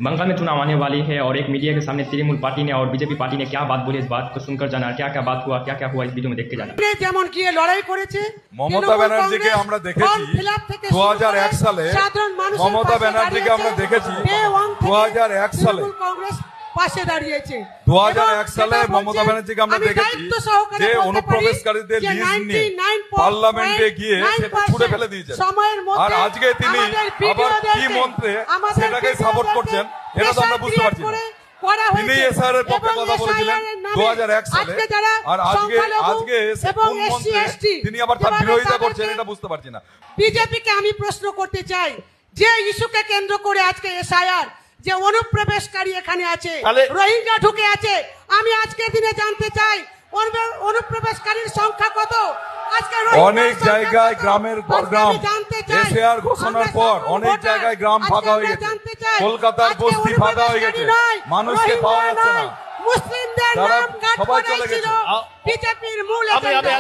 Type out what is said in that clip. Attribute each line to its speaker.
Speaker 1: बंगाल में चुनाव आने वाली है और एक मीडिया के सामने तृणमूल पार्टी ने और बीजेपी पार्टी ने क्या बात बोली, इस बात को सुनकर जाना, क्या क्या बात हुआ, क्या क्या हुआ, इस वीडियो में देख के जाना।
Speaker 2: যেমন কি লড়াই করেছে
Speaker 3: মমতা ব্যানার্জিকে আমরা দেখেছি 2001 সালে মমতা ব্যানার্জিকে আমরা দেখেছি 2001 সালে
Speaker 2: কংগ্রেস পাশে দাঁড়িয়েছে
Speaker 3: 2001 সালে মমতা ব্যানার্জিকে আমরা দেখেছি যে অনুপ্রবেশকারীদের লিস্ট নিয়ে পার্লামেন্টে গিয়ে সেটা ছুড়ে ফেলে দিয়েছেন। আর আজকে তিনি আবার কি মন্ত্রে সেটাকে সাপোর্ট করছেন, এটা তো আমরা বুঝতে পারছি না। তিনি এসআর এর পক্ষে কথা বলেছিলেন 2001 সালে, আর আজকে কোন মন্ত্রে তিনি আবার তার বিরোধিতা করছেন এটা বুঝতে পারছি না।
Speaker 2: বিজেপিকে আমি প্রশ্ন করতে চাই, যে ইস্যুকে কেন্দ্র করে আজকে এসআইআর, যে অনুপ্রবেশকারী এখানে আছে, রোহিঙ্গা ঢুকে আছে, আমি আজকের দিনে জানতে চাই অনুপ্রবেশকারীর সংখ্যা কত। আজকে
Speaker 3: অনেক জায়গায় গ্রামের পর গ্রাম এসআর ঘোষণার পর অনেক জায়গায় গ্রাম ফাঁকা হয়ে গেছে, কলকাতার বস্তি ফাঁকা হয়ে গেছে, মানুষকে পাওয়া যাচ্ছে না,
Speaker 2: মুসলিমদের নাম কাট করাই ছিল বিজেপির মূল এজেন্ডা।